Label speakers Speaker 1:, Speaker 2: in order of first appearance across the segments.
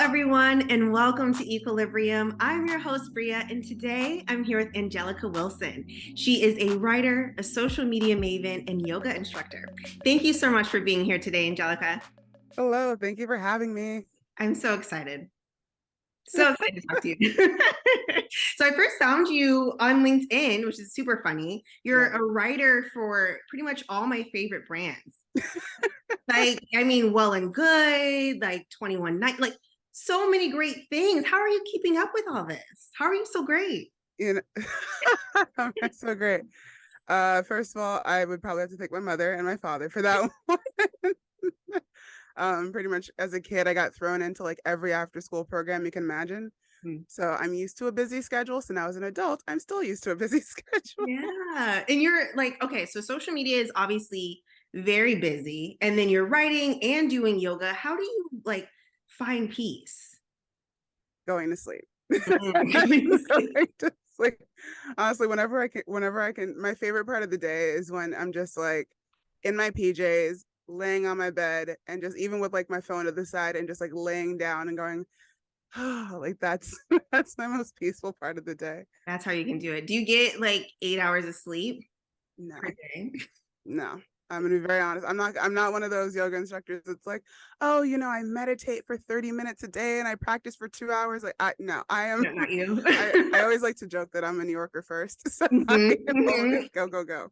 Speaker 1: everyone, and welcome to Equilibrium. I'm your host, Bria, and today I'm here with Angelica Wilson. She is a writer, a social media maven, and yoga instructor. Thank you so much for being here today, Angelica.
Speaker 2: Hello, thank you for having me.
Speaker 1: I'm so excited. So excited to talk to you. So I first found you on LinkedIn, which is super funny. You're
Speaker 2: Yeah.
Speaker 1: a writer for pretty much all my favorite brands. Well and Good, like 21 Night, like so many great things. How are you keeping up with all this? How are you so great?
Speaker 2: You know, that's so great. First of all, I would probably have to thank my mother and my father for that one. Pretty much as a kid, I got thrown into like every after school program you can imagine. So I'm used to a busy schedule. So now as an adult, I'm still used to a busy schedule.
Speaker 1: Yeah. And you're like, okay, so social media is obviously very busy, and then you're writing and doing yoga. How do you like find peace?
Speaker 2: Going to sleep.
Speaker 1: Mhm.
Speaker 2: Going to sleep. Honestly, whenever I can, my favorite part of the day is when I'm just like in my PJs, laying on my bed, and just even with like my phone to the side and just like laying down and going, oh, like that's that's my most peaceful part of the day.
Speaker 1: That's how you can do it. Do you get like 8 hours of sleep per
Speaker 2: No,
Speaker 1: day?
Speaker 2: no. I'm gonna be very honest. I'm not one of those yoga instructors that's like, oh, I meditate for 30 minutes a day and I practice for 2 hours. Like I am
Speaker 1: No, not you.
Speaker 2: I always like to joke that I'm a New Yorker first. So I
Speaker 1: Mhm,
Speaker 2: am always
Speaker 1: mhm.
Speaker 2: go, go, go.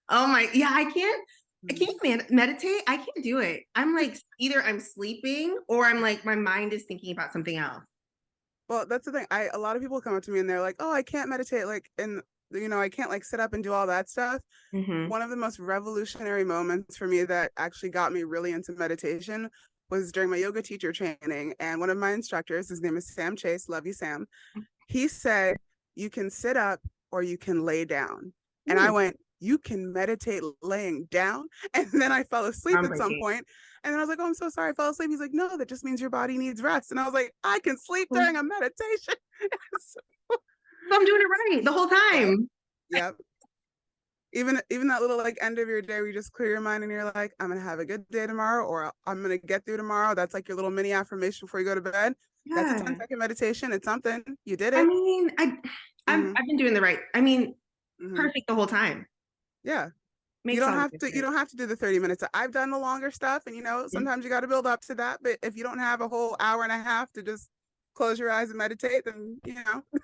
Speaker 1: Oh my, yeah, I
Speaker 2: Mhm.
Speaker 1: can't meditate. I can't do it. I'm like, either I'm sleeping or I'm like, my mind is thinking about something else.
Speaker 2: Well, that's the thing. A lot of people come up to me and they're like, oh, I can't meditate, like, and I can't like sit up and do all that stuff.
Speaker 1: Hmm.
Speaker 2: One of the most revolutionary moments for me that actually got me really into meditation was during my yoga teacher training. And one of my instructors, his name is Sam Chase, love you, Sam. He said, you can sit up or you can lay down. And I went, you can meditate laying down. And then I fell asleep at some
Speaker 1: Groundbreaking.
Speaker 2: point. And then I was like, oh, I'm so sorry I fell asleep. He's like, no, that just means your body needs rest. And I was like, I can sleep
Speaker 1: So
Speaker 2: during a meditation. So,
Speaker 1: I'm doing it right the whole
Speaker 2: yep,
Speaker 1: time.
Speaker 2: yep. Even that little like end of your day where you just clear your mind and you're like, I'm gonna have a good day tomorrow, or I'm gonna get through tomorrow. That's like your little mini affirmation before you go to bed. That's a
Speaker 1: Yeah.
Speaker 2: 10-second meditation. It's something. You did
Speaker 1: I
Speaker 2: it.
Speaker 1: mean,
Speaker 2: Hmm.
Speaker 1: I've been doing the right. I mean,
Speaker 2: Hmm.
Speaker 1: perfect the whole time.
Speaker 2: Yeah. You
Speaker 1: Makes
Speaker 2: don't
Speaker 1: all the
Speaker 2: have to you
Speaker 1: difference.
Speaker 2: don't have to do the 30 minutes. I've done the longer stuff, and
Speaker 1: Yeah.
Speaker 2: sometimes you got to build up to that. But if you don't have a whole hour and a half to just close your eyes and meditate, then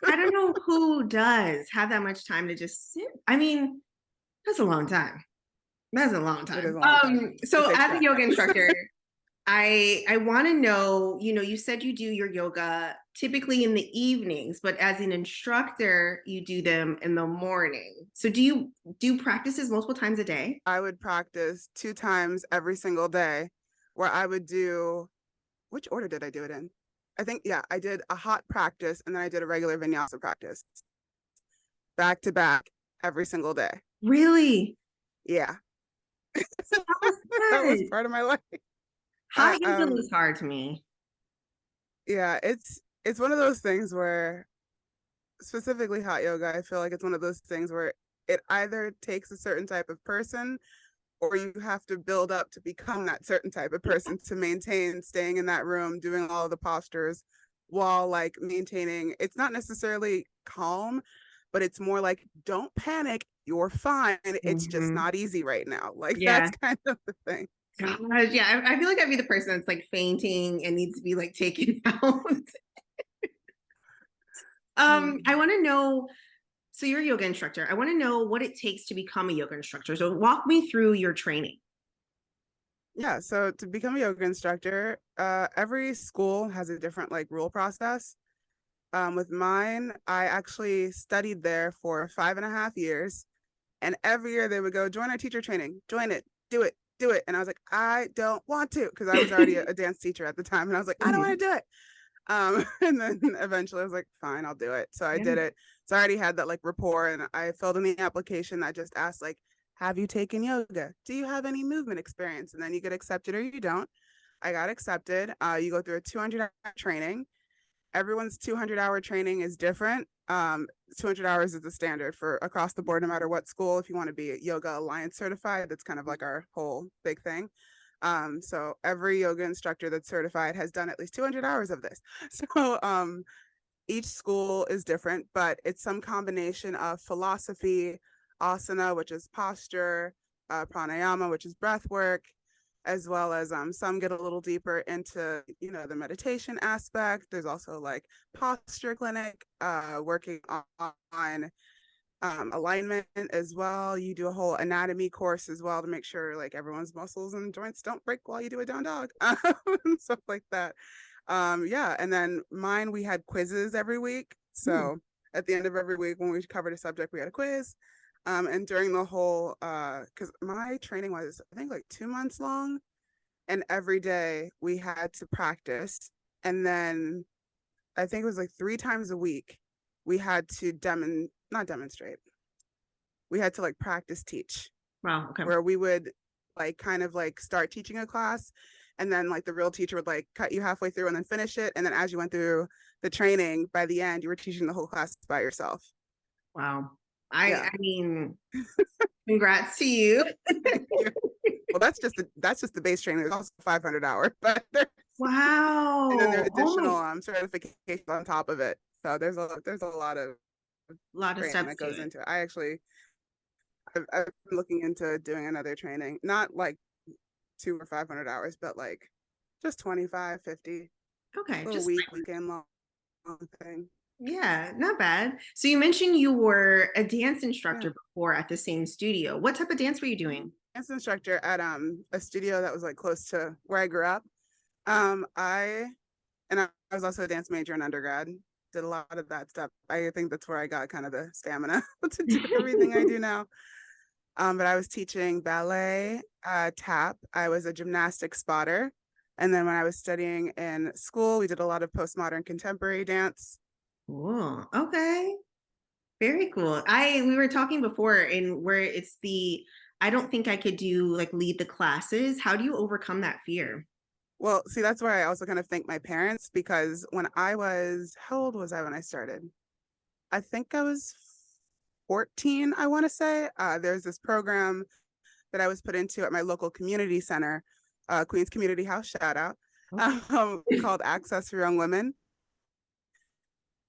Speaker 1: I don't know who does have that much time to just sit. I mean, that's a long time. That's a long
Speaker 2: it is
Speaker 1: time.
Speaker 2: a long time. It
Speaker 1: So
Speaker 2: takes
Speaker 1: as a yoga
Speaker 2: practice.
Speaker 1: instructor, I want to know, you said you do your yoga typically in the evenings, but as an instructor, you do them in the morning. So do you do practices multiple times a day?
Speaker 2: I would practice 2 times every single day, where I would do, which order did I do it in? I think, yeah, I did a hot practice and then I did a regular vinyasa practice back to back every single day.
Speaker 1: Really?
Speaker 2: Yeah,
Speaker 1: That was
Speaker 2: that was
Speaker 1: good.
Speaker 2: part of my life. I
Speaker 1: Hot yoga was hard to me.
Speaker 2: Yeah, it's one of those things where, specifically hot yoga, I feel like it's one of those things where it either takes a certain type of person, or you have to build up to become that certain type of person to maintain staying in that room doing all of the postures while like maintaining, it's not necessarily calm, but it's more like, don't panic, you're fine, it's just
Speaker 1: Mhm.
Speaker 2: not easy right now, like
Speaker 1: Yeah.
Speaker 2: that's kind of the thing.
Speaker 1: Gosh, yeah. I feel like I'd be the person that's like fainting and needs to be like taken out. I want to know. So you're a yoga instructor. I want to know what it takes to become a yoga instructor. So walk me through your training.
Speaker 2: Yeah, so to become a yoga instructor, every school has a different like rule process. With mine, I actually studied there for 5.5 years. And every year they would go, join our teacher training, join it, do it, do it. And I was like, I don't want to, because I was already a dance teacher at the time. And I was like, I don't want
Speaker 1: Mhm.
Speaker 2: to do it. And then eventually I was like, fine, I'll do it. So I
Speaker 1: Yeah.
Speaker 2: did it. So I already had that like rapport, and I filled in the application. I just asked, like, have you taken yoga? Do you have any movement experience? And then you get accepted or you don't. I got accepted. You go through a 200-hour training. Everyone's 200-hour training is different. 200 hours is the standard for across the board, no matter what school. If you want to be Yoga Alliance certified, that's kind of like our whole big thing. So every yoga instructor that's certified has done at least 200 hours of this. So each school is different, but it's some combination of philosophy, asana, which is posture, pranayama, which is breath work, as well as some get a little deeper into, the meditation aspect. There's also like posture clinic, working on alignment as well. You do a whole anatomy course as well to make sure like everyone's muscles and joints don't break while you do a down dog, stuff like that. Yeah, and then mine, we had quizzes every week.
Speaker 1: Hmm.
Speaker 2: So at the end of every week, when we covered a subject, we had a quiz. And during the whole, because my training was, I think, like 2 months long, and every day we had to practice. And then I think it was like 3 times a week, we had to not demonstrate. We had to like practice teach,
Speaker 1: Wow. Okay.
Speaker 2: where we would like kind of like start teaching a class, and then like the real teacher would like cut you halfway through and then finish it, and then as you went through the training, by the end you were teaching the whole class by yourself.
Speaker 1: Wow. I
Speaker 2: Yeah.
Speaker 1: I mean, congrats to you.
Speaker 2: Well, that's just the base training. There's also 500 hours, but and then there's
Speaker 1: Wow. Oh my,
Speaker 2: additional certifications on top of it. So there's a lot of
Speaker 1: lot of
Speaker 2: training
Speaker 1: steps
Speaker 2: that
Speaker 1: to
Speaker 2: goes
Speaker 1: it.
Speaker 2: into it. I've been looking into doing another training, not like 200 or 500 hours, but like just 25, 50,
Speaker 1: Okay,
Speaker 2: little
Speaker 1: just
Speaker 2: weekend long thing.
Speaker 1: yeah, not bad. So you mentioned you were a dance
Speaker 2: Yeah.
Speaker 1: instructor before at the same studio. What type of dance were you doing?
Speaker 2: Dance instructor at a studio that was like close to where I grew up. I I was also a dance major in undergrad. Did a lot of that stuff. I think that's where I got kind of the stamina to do everything I do now. But I was teaching ballet, tap. I was a gymnastic spotter. And then when I was studying in school, we did a lot of postmodern contemporary dance.
Speaker 1: Cool. Okay. Very cool. We were talking before in where it's the I don't think I could do like lead the classes. How do you overcome that fear?
Speaker 2: Well, see, that's where I also kind of thank my parents, because when I was, how old was I when I started? I think I was 14, I want to say. There's this program that I was put into at my local community center, Queens Community House, shout out,
Speaker 1: Okay.
Speaker 2: called Access for Young Women.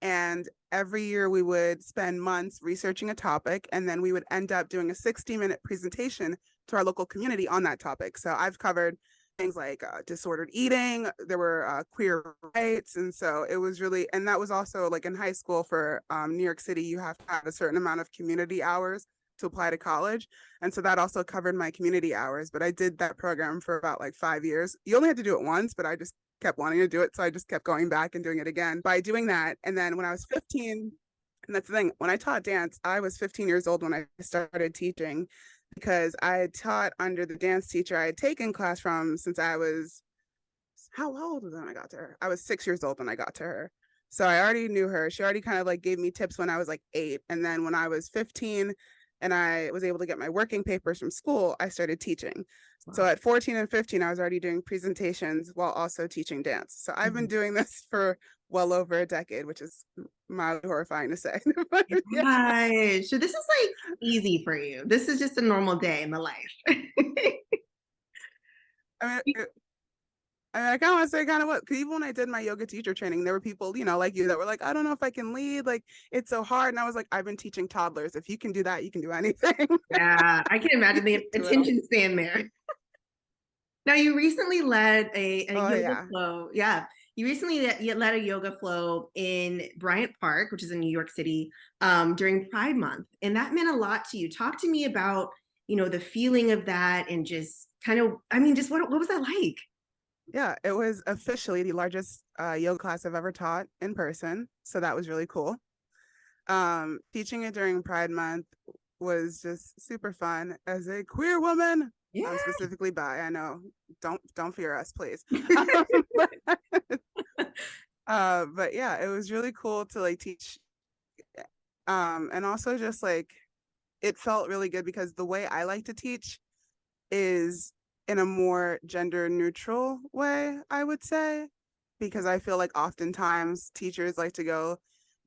Speaker 2: And every year we would spend months researching a topic, and then we would end up doing a 60-minute presentation to our local community on that topic. So I've covered things like disordered eating, there were queer rights. And so it was really, and that was also like in high school for New York City, you have to have a certain amount of community hours to apply to college. And so that also covered my community hours. But I did that program for about like 5 years. You only had to do it once, but I just kept wanting to do it. So I just kept going back and doing it again by doing that. And then when I was 15, and that's the thing, when I taught dance, I was 15 years old when I started teaching, because I had taught under the dance teacher I had taken class from since I was, how old was I when I got to her? I was 6 years old when I got to her. So I already knew her. She already kind of like gave me tips when I was like 8. And then when I was 15 and I was able to get my working papers from school, I started teaching. So
Speaker 1: Wow.
Speaker 2: at 14 and 15, I was already doing presentations while also teaching dance. So I've been
Speaker 1: Mhm.
Speaker 2: doing this for well over a decade, which is mildly horrifying to say. But yeah.
Speaker 1: Gosh, so this is like easy for you. This is just a normal day in the life.
Speaker 2: I mean, I kind of want to say kind of what, because even when I did my yoga teacher training, there were people, like you, that were like, I don't know if I can lead. Like, it's so hard. And I was like, I've been teaching toddlers. If you can do that, you can do anything.
Speaker 1: Yeah, I can
Speaker 2: You
Speaker 1: imagine the
Speaker 2: can do it all.
Speaker 1: attention span there. Now, you recently led a
Speaker 2: Oh,
Speaker 1: yoga
Speaker 2: yeah.
Speaker 1: flow. Yeah, you recently led a yoga flow in Bryant Park, which is in New York City, during Pride Month, and that meant a lot to you. Talk to me about the feeling of that, and just kind of, I mean, just what was that like?
Speaker 2: Yeah. It was officially the largest yoga class I've ever taught in person. So that was really cool. Teaching it during Pride Month was just super fun as a queer woman.
Speaker 1: Yeah.
Speaker 2: I'm specifically bi. I know. Don't fear us, please. But yeah, it was really cool to like teach. And also just like it felt really good, because the way I like to teach is in a more gender neutral way, I would say, because I feel like oftentimes teachers like to go,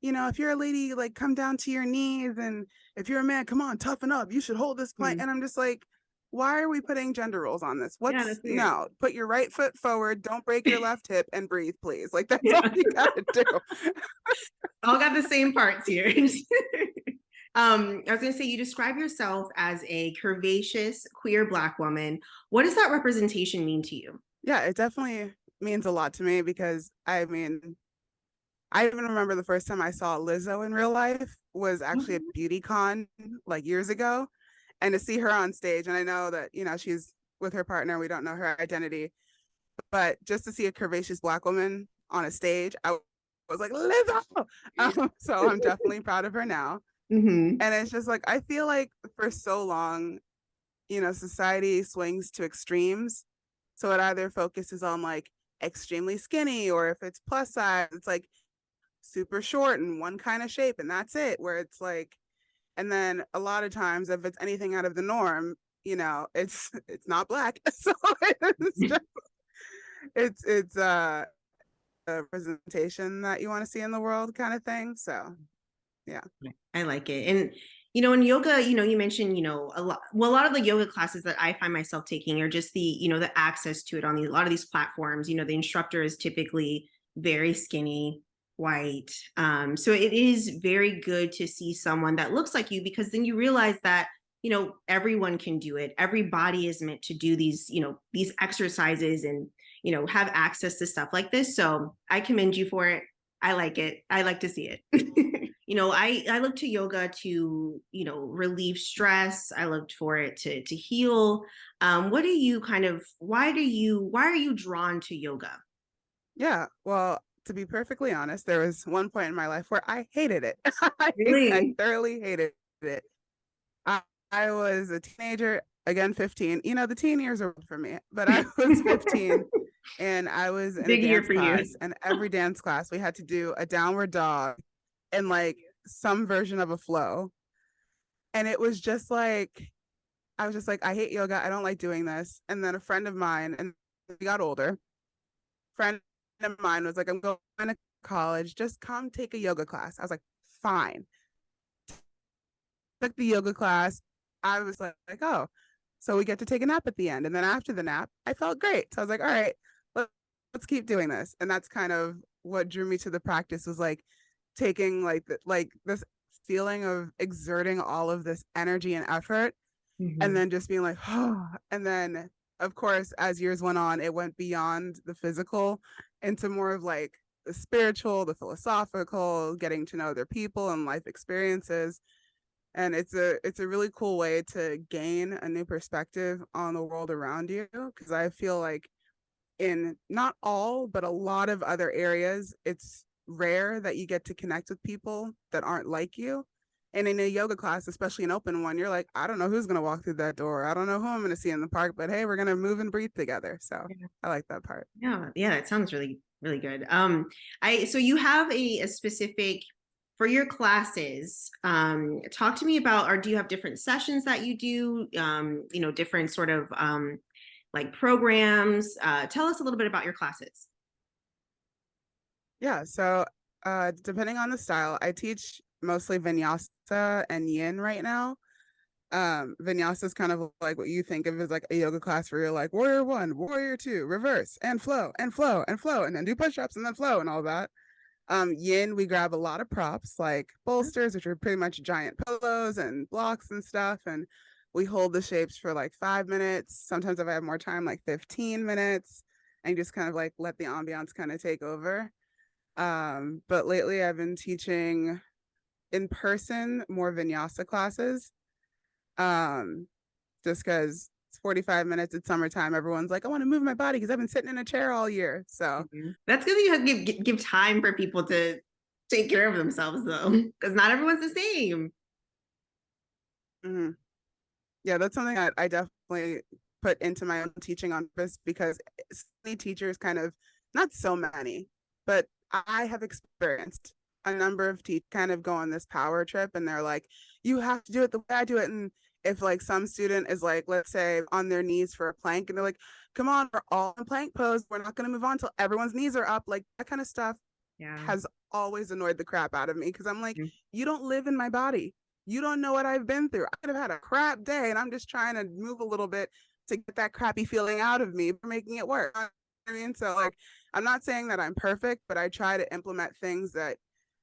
Speaker 2: if you're a lady, like come down to your knees, and if you're a man, come on, toughen up. You should hold this plank.
Speaker 1: Mhm.
Speaker 2: And I'm just like, why are we putting gender roles on this?
Speaker 1: Yeah,
Speaker 2: What's
Speaker 1: that's weird.
Speaker 2: no, put your right foot forward, don't break your left hip, and breathe, please. Like that's all you gotta do.
Speaker 1: All got the same parts here. I was going to say, you describe yourself as a curvaceous queer Black woman. What does that representation mean to you?
Speaker 2: Yeah, it definitely means a lot to me because I mean, I even remember the first time I saw Lizzo in real life was actually a beauty con like years ago. And to see her on stage, and I know that, you know, she's with her partner, we don't know her identity, but just to see a curvaceous Black woman on a stage, I was like, Lizzo. So I'm definitely proud of her now.
Speaker 1: Mm-hmm.
Speaker 2: And it's just like, I feel like for so long, you know, society swings to extremes. So it either focuses on like extremely skinny, or if it's plus size, it's like super short and one kind of shape, and that's it. Where it's like, and then a lot of times, if it's anything out of the norm, you know, it's not Black. So it's just, it's a presentation that you want to see in the world, kind of thing. So yeah.
Speaker 1: I like it. And in yoga, you mentioned, a lot of the yoga classes that I find myself taking are just the access to it on a lot of these platforms. The instructor is typically very skinny, white. So it is very good to see someone that looks like you, because then you realize that, everyone can do it. Every body is meant to do these exercises and, have access to stuff like this. So I commend you for it. I like it. I like to see it. I look to yoga to, relieve stress. I looked for it to heal. What do you why are you drawn to yoga?
Speaker 2: Yeah. Well, to be perfectly honest, there was one point in my life where I hated it. I
Speaker 1: Really?
Speaker 2: thoroughly hated it. I, I was a teenager, again, 15. You know, the teen years are for me, but I was 15 and I was in a
Speaker 1: Big year
Speaker 2: dance
Speaker 1: for you.
Speaker 2: class. And every dance class, we had to do a downward dog and like some version of a flow. And it was just like, I was just like, I hate yoga. I don't like doing this. And then a friend of mine, and we got older, friend of mine was like, I'm going to college. Just come take a yoga class. I was like, fine. Took the yoga class. I was oh, so we get to take a nap at the end. And then after the nap, I felt great. So I was like, all right, let's keep doing this. And that's kind of what drew me to the practice, was like taking like this feeling of exerting all of this energy and effort, and
Speaker 1: Mm-hmm.
Speaker 2: then just being like, oh, and then of course, as years went on, it went beyond the physical into more of like the spiritual, the philosophical, getting to know their people and life experiences. And it's a really cool way to gain a new perspective on the world around you, because I feel like in not all but a lot of other areas, it's rare that you get to connect with people that aren't like you. And in a yoga class, especially an open one, you're like, I don't know who's going to walk through that door, I don't know who I'm going to see in the park, but hey, we're going to move and breathe together. So I like that part.
Speaker 1: Yeah, yeah, that sounds really, really good. So you have a specific for your classes. Talk to me about, or do you have different sessions that you do? Different sort of like programs. Tell us a little bit about your classes.
Speaker 2: Yeah, so depending on the style, I teach mostly vinyasa and yin right now. Vinyasa is kind of like what you think of as like a yoga class where you're like warrior one, warrior two, reverse, and flow, and flow, and flow, and then do push-ups and then flow and all that. Yin, we grab a lot of props like bolsters, which are pretty much giant pillows and blocks and stuff, and we hold the shapes for like 5 minutes. Sometimes if I have more time, like 15 minutes, and just kind of like let the ambiance kind of take over. But lately I've been teaching in person more vinyasa classes. Um, just because it's 45 minutes, it's summertime. Everyone's like, I want to move my body because I've been sitting in a chair all year. So
Speaker 1: That's good that you have give time for people to take care of themselves, though, because not everyone's the same.
Speaker 2: mhm. Yeah, that's something that I definitely put into my own teaching on this, because many teachers kind of, not so many, but I have experienced a number of teachers kind of go on this power trip, and they're like, you have to do it the way I do it. And if like some student is like, let's say on their knees for a plank, and they're like, come on, we're all in plank pose, we're not going to move on until everyone's knees are up, like that kind of stuff
Speaker 1: Yeah.
Speaker 2: has always annoyed the crap out of me, because I'm like, you don't live in my body. You don't know what I've been through. I could have had a crap day and I'm just trying to move a little bit to get that crappy feeling out of me for making it work. You know what I mean? So like, I'm not saying that I'm perfect, but I try to implement things that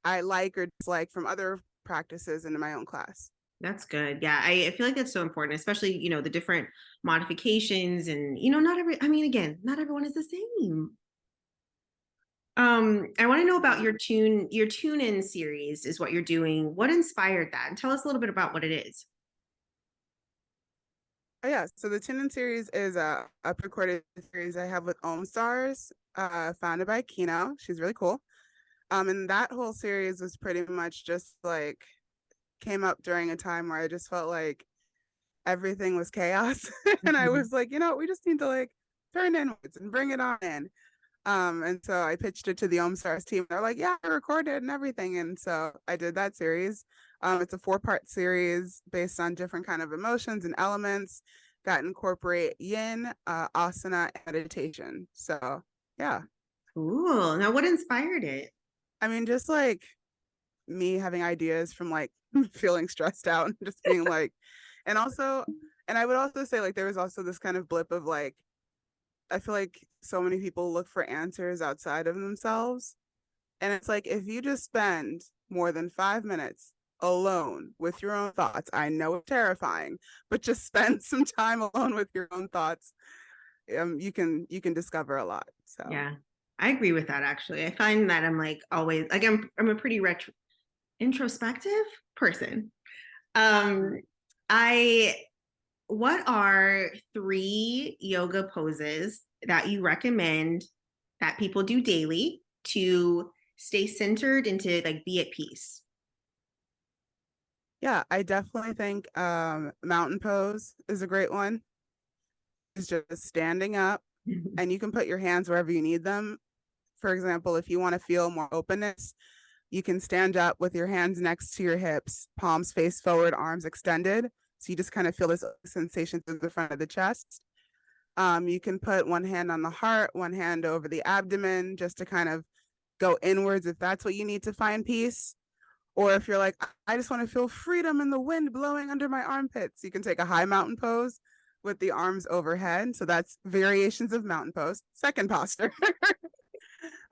Speaker 2: I like or dislike from other practices into my own class.
Speaker 1: That's good. Yeah, I feel like that's so important, especially, the different modifications and, not I mean, again, not everyone is the same. I want to know about your tune in series is what you're doing. What inspired that? And tell us a little bit about what it is.
Speaker 2: Oh, yeah, so the Tinin series is a recorded series I have with Om Stars, founded by Kino. She's really cool. And that whole series was pretty much just like came up during a time where I just felt like everything was chaos. And I
Speaker 1: Mhm.
Speaker 2: was like, we just need to like turn inwards and bring it on in. And so I pitched it to the Om Stars team. They're like, yeah, I recorded and everything. And so I did that series. It's a 4-part series based on different kind of emotions and elements that incorporate yin, asana, and meditation. So yeah,
Speaker 1: Cool. Now, what inspired it?
Speaker 2: I mean, just like me having ideas from like feeling stressed out and just being like, and also, and I would also say like there was also this kind of blip of like, I feel like so many people look for answers outside of themselves. And it's like, if you just spend more than 5 minutes alone with your own thoughts, I know it's terrifying, but just spend some time alone with your own thoughts. You can discover a lot. So
Speaker 1: Yeah, I agree with that actually. I find that I'm like always like I'm a pretty introspective person. Um, I what are 3 yoga poses that you recommend that people do daily to stay centered and to like be at peace?
Speaker 2: yeah, I definitely think mountain pose is a great one. It's just standing up and you can put your hands wherever you need them. For example, if you want to feel more openness, you can stand up with your hands next to your hips, palms face forward, arms extended. So you just kind of feel this sensation through the front of the chest. You can put one hand on the heart, one hand over the abdomen, just to kind of go inwards if that's what you need to find peace. Or if you're like, I just want to feel freedom and the wind blowing under my armpits, you can take a high mountain pose with the arms overhead. So that's variations of mountain pose. Second posture.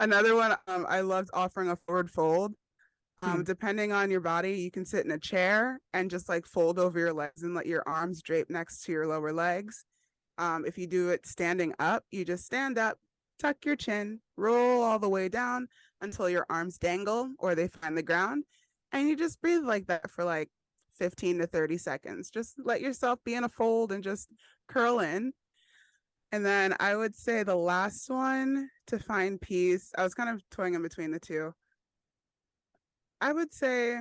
Speaker 2: Another one, I loved offering a forward fold.
Speaker 1: Hmm.
Speaker 2: Depending on your body, you can sit in a chair and just like fold over your legs and let your arms drape next to your lower legs. If you do it standing up, you just stand up, tuck your chin, roll all the way down until your arms dangle or they find the ground. And you just breathe like that for like 15 to 30 seconds. Just let yourself be in a fold and just curl in. And then I would say the last one to find peace, I was kind of toying in between the two. I would say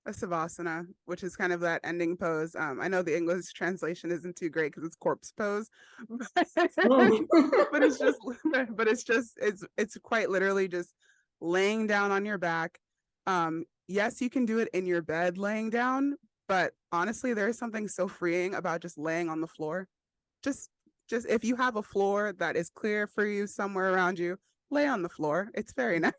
Speaker 2: a savasana, which is kind of that ending pose. I know the English translation isn't too great because it's corpse pose,
Speaker 1: Oh.
Speaker 2: but it's just, it's quite literally just laying down on your back. Yes, you can do it in your bed laying down, but honestly, there's something so freeing about just laying on the floor. Just, just if you have a floor that is clear for you somewhere around you, lay on the floor. It's very nice.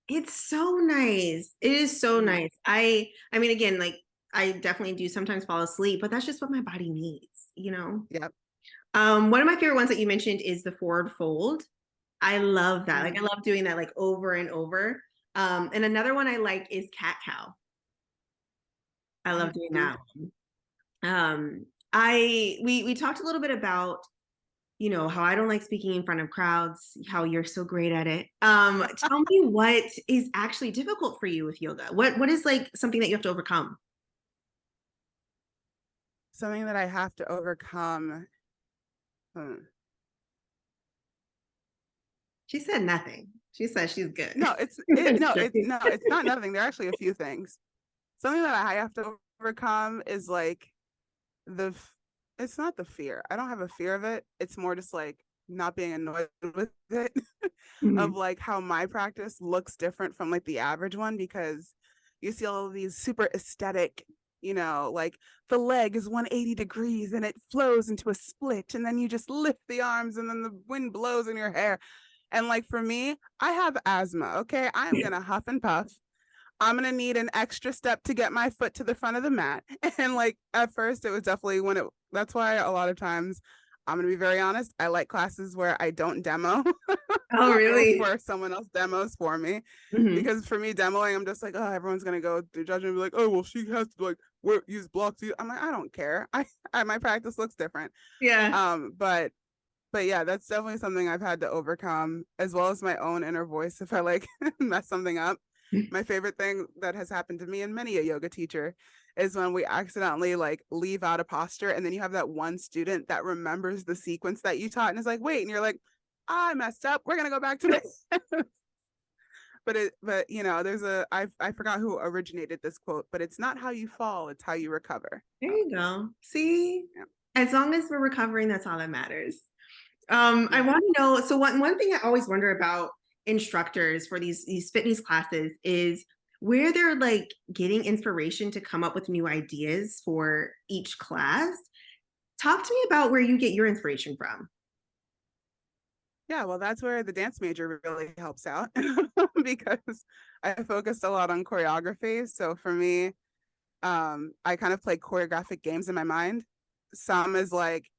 Speaker 1: It's so nice. It is so
Speaker 2: Mhm.
Speaker 1: nice. I mean again, like I definitely do sometimes fall asleep, but that's just what my body needs.
Speaker 2: Yep.
Speaker 1: One of my favorite ones that you mentioned is the forward fold. I love that. Like I
Speaker 2: Mhm.
Speaker 1: love doing that like over and over. And another one I like is cat cow. I love doing
Speaker 2: Mhm.
Speaker 1: that one. We talked a little bit about how I don't like speaking in front of crowds, how you're so great at it. Tell me what is actually difficult for you with yoga. What is like something that you have to overcome?
Speaker 2: Something that I have to overcome. Hmm.
Speaker 1: She said nothing. She said she's good.
Speaker 2: No, it's not nothing. There are actually a few things. Something that I have to overcome is like the it's not the fear. I don't have a fear of it. It's more just like not being annoyed with it of
Speaker 1: Mhm.
Speaker 2: like how my practice looks different from like the average one because you see all of these super aesthetic, like the leg is 180 degrees and it flows into a split and then you just lift the arms and then the wind blows in your hair. And like for me, I have asthma, okay? I am going to huff and puff. I'm gonna need an extra step to get my foot to the front of the mat. And like at first it was definitely that's why a lot of times I'm gonna be very honest, I like classes where I don't demo
Speaker 1: Oh,
Speaker 2: or
Speaker 1: really?
Speaker 2: where someone else demos for me.
Speaker 1: Hmm.
Speaker 2: Because for me demoing, I'm just like, oh, everyone's gonna go through judgment and be like, oh well, she has to like use blocks. I'm like, I don't care. I my practice looks different.
Speaker 1: Yeah.
Speaker 2: But yeah, that's definitely something I've had to overcome, as well as my own inner voice if I like mess something up. My favorite thing that has happened to me and many a yoga teacher is when we accidentally like leave out a posture, and then you have that one student that remembers the sequence that you taught and is like, wait, and you're like, I messed up. We're gonna go back to this. But you know, I forgot who originated this quote, but it's not how you fall, it's how you recover.
Speaker 1: There you go. See,
Speaker 2: Yeah.
Speaker 1: as long as we're recovering, that's all that matters. I
Speaker 2: Yeah.
Speaker 1: want to know. So one thing I always wonder about instructors for these fitness classes is where they're like getting inspiration to come up with new ideas for each class. Talk to me about where you get your inspiration from.
Speaker 2: Yeah, well, that's where the dance major really helps out because I focused a lot on choreography. So for me, I kind of play choreographic games in my mind. Some is like,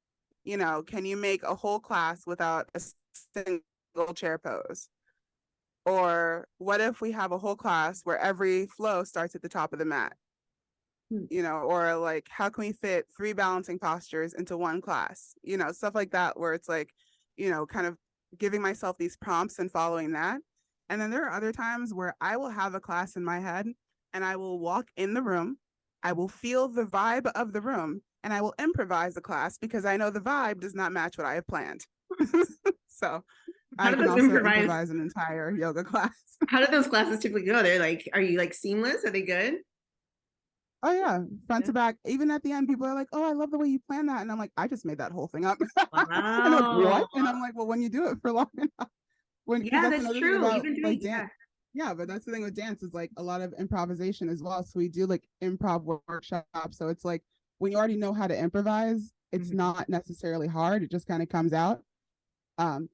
Speaker 2: you know, can you make a whole class without a single chair pose? Or what if we have a whole class where every flow starts at the top of the mat?
Speaker 1: Hmm.
Speaker 2: You know, or like, how can we fit 3 balancing postures into one class? You know, stuff like that, where it's like, you know, kind of giving myself these prompts and following that. And then there are other times where I will have a class in my head and I will walk in the room, I will feel the vibe of the room, and I will improvise the class because I know the vibe does not match what I have planned. So
Speaker 1: How
Speaker 2: I
Speaker 1: do
Speaker 2: can
Speaker 1: those
Speaker 2: also
Speaker 1: improvise?
Speaker 2: improvise an entire yoga class.
Speaker 1: How do those classes typically go? They're like, are you like seamless? Are they good?
Speaker 2: Oh yeah, front
Speaker 1: Yeah.
Speaker 2: to back. Even at the end, people are like, "Oh, I love the way you plan that," and I'm like, "I just made that whole thing up." And they're like,
Speaker 1: Wow.
Speaker 2: "What?" And I'm like, "Well, when you do it for long enough, because
Speaker 1: Yeah,
Speaker 2: that's
Speaker 1: that's
Speaker 2: another thing
Speaker 1: true.
Speaker 2: about
Speaker 1: You've been
Speaker 2: like
Speaker 1: doing,
Speaker 2: dance.
Speaker 1: yeah.
Speaker 2: Yeah, but that's the thing with dance is like a lot of improvisation as well. So we do like improv workshops. So it's like when you already know how to improvise, it's
Speaker 1: Mhm.
Speaker 2: not necessarily hard. It just kind of comes out.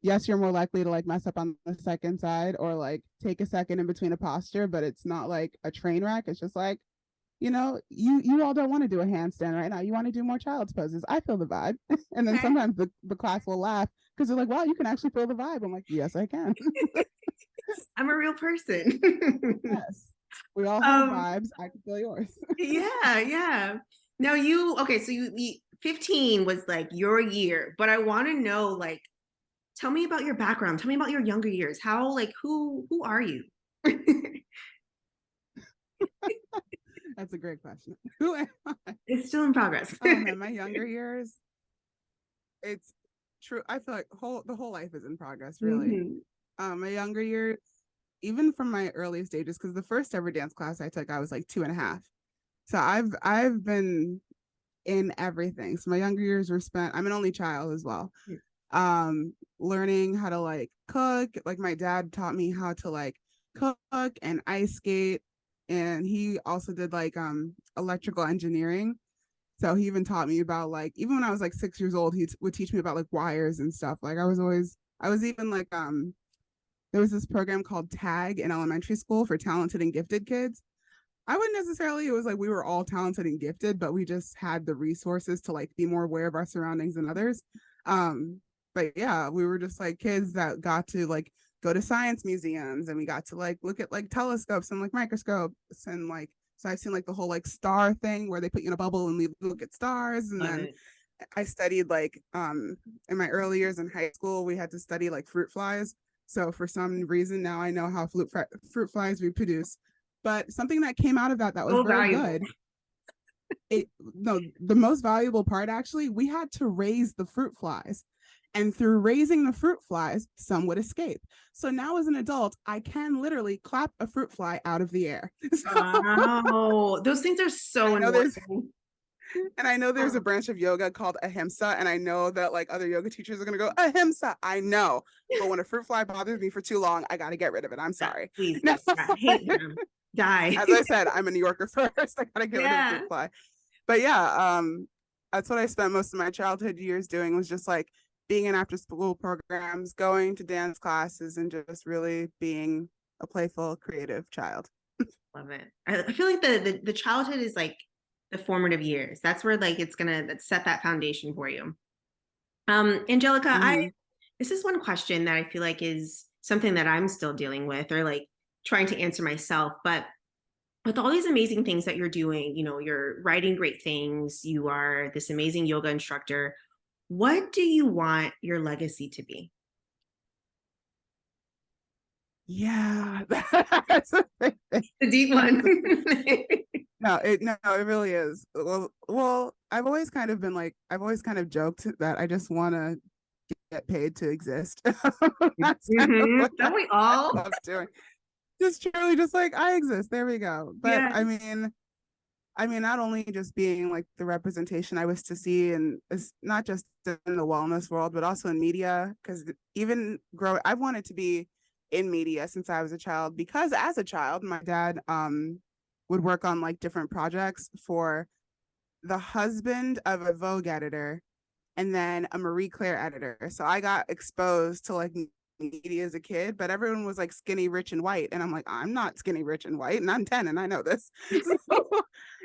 Speaker 2: Yes, you're more likely to like mess up on the second side or like take a second in between a posture, but it's not like a train wreck. It's just like, you know, you all don't want to do a handstand right now. You want to do more child's poses. I feel the vibe. And then
Speaker 1: Okay.
Speaker 2: sometimes the class will laugh because they're like, wow, you can actually feel the vibe. I'm like, yes, I can.
Speaker 1: I'm a real person.
Speaker 2: Yes. We all have
Speaker 1: um,
Speaker 2: vibes. I can feel yours.
Speaker 1: yeah, yeah. Now okay, so you 15 was like your year, but I want to know, like, tell me about your background. Tell me about your younger years. How, like, who are you?
Speaker 2: That's a great question. Who am I?
Speaker 1: It's still in progress.
Speaker 2: Oh man, my younger years, it's true. I feel like the whole life is in progress, really.
Speaker 1: Mhm.
Speaker 2: My younger years, even from my early stages, because the first ever dance class I took, I was like 2.5. So I've been in everything. So my younger years were spent. I'm an only child as well. Learning how to like cook. Like my dad taught me how to like cook and ice skate, and he also did like electrical engineering. So he even taught me about like even when I was like 6 years old, he would teach me about like wires and stuff. Like I was even like there was this program called Tag in elementary school for talented and gifted kids. I wouldn't necessarily, it was like we were all talented and gifted, but we just had the resources to like be more aware of our surroundings than others. But yeah, we were just like kids that got to like go to science museums, and we got to like look at like telescopes and like microscopes, and like so I've seen like the whole like star thing where they put you in a bubble and we look at stars. And
Speaker 1: Love
Speaker 2: then
Speaker 1: it.
Speaker 2: I studied like in my early years in high school, we had to study like fruit flies. So for some reason now I know how fruit flies reproduce. But something that came out of that was
Speaker 1: So
Speaker 2: very
Speaker 1: valuable.
Speaker 2: good. It no, the most valuable part actually, we had to raise the fruit flies. And through raising the fruit flies, some would escape. So now as an adult, I can literally clap a fruit fly out of the air. So
Speaker 1: Wow. Those things are so
Speaker 2: I know there's
Speaker 1: annoying.
Speaker 2: and I know there's a
Speaker 1: Oh,
Speaker 2: branch of yoga called ahimsa, and I know that like other yoga teachers are gonna go ahimsa. I know, but when a fruit fly bothers me for too long, I got to get rid of it. I'm
Speaker 1: yeah,
Speaker 2: sorry.
Speaker 1: please.
Speaker 2: No,
Speaker 1: I hate them. Die.
Speaker 2: as I said, I'm a New Yorker first. I gotta get rid of the
Speaker 1: Yeah.
Speaker 2: fruit fly. But yeah, that's what I spent most of my childhood years doing, was just like being in after school programs, going to dance classes, and just really being a playful, creative child.
Speaker 1: Love it. I feel like the childhood is like the formative years. That's where like it's gonna set that foundation for you. Angelica,
Speaker 2: Hmm.
Speaker 1: this is one question that I feel like is something that I'm still dealing with or like trying to answer myself. But with all these amazing things that you're doing, you're writing great things, you are this amazing yoga instructor. What do you want your legacy to be?
Speaker 2: Yeah, that's a big thing.
Speaker 1: The deep
Speaker 2: That's
Speaker 1: one.
Speaker 2: a big, no, it really is. Well, I've always kind of joked that I just want to get paid to exist. That's kind of what
Speaker 1: Don't we
Speaker 2: I
Speaker 1: all?
Speaker 2: love doing. Just truly, just like I exist. There we go. But
Speaker 1: Yeah.
Speaker 2: I mean, not only just being like the representation I wish to see, and it's not just in the wellness world, but also in media. Because even I've wanted to be in media since I was a child. Because as a child, my dad would work on like different projects for the husband of a Vogue editor and then a Marie Claire editor. So I got exposed to like media as a kid, but everyone was like skinny, rich, and white. And I'm like, I'm not skinny, rich, and white, and I'm 10 and I know this. So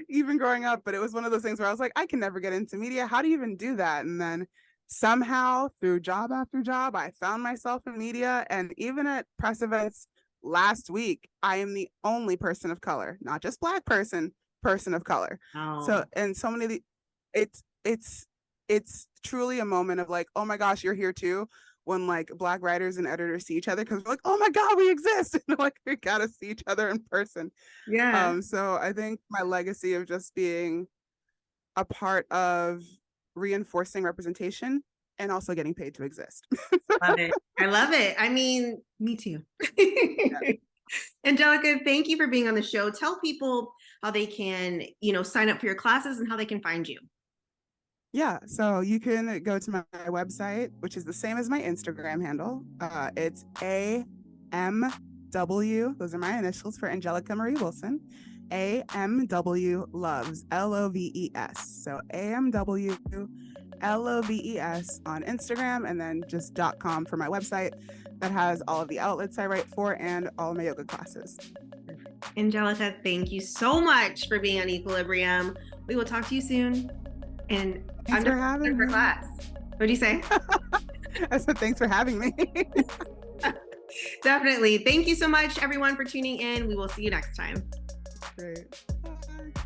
Speaker 2: even growing up, but it was one of those things where I was like, I can never get into media. How do you even do that? And then somehow through job after job, I found myself in media. And even at press events last week, I am the only person of color, not just Black person of color. So,
Speaker 1: Oh,
Speaker 2: and so many of the, it's it's truly a moment of like, oh my gosh, you're here too. When like Black writers and editors see each other, because we're like, oh my God, we exist. And like we gotta see each other in person.
Speaker 1: yeah.
Speaker 2: So I think my legacy of just being a part of reinforcing representation and also getting paid to exist.
Speaker 1: Love it. I love it. I mean, me too. Angelica, thank you for being on the show. Tell people how they can, sign up for your classes and how they can find you.
Speaker 2: Yeah, so you can go to my website, which is the same as my Instagram handle. It's AMW, those are my initials for Angelica Marie Wilson. AMW Loves, LOVES. So AMW LOVES on Instagram, and then just .com for my website that has all of the outlets I write for and all of my yoga classes.
Speaker 1: Angelica, thank you so much for being on Equilibrium. We will talk to you soon. And
Speaker 2: Thanks
Speaker 1: I'm
Speaker 2: for
Speaker 1: just
Speaker 2: having
Speaker 1: for
Speaker 2: me.
Speaker 1: class. What do you say?
Speaker 2: I said thanks for having me.
Speaker 1: Definitely. Thank you so much, everyone, for tuning in. We will see you next time.
Speaker 2: Great. Bye.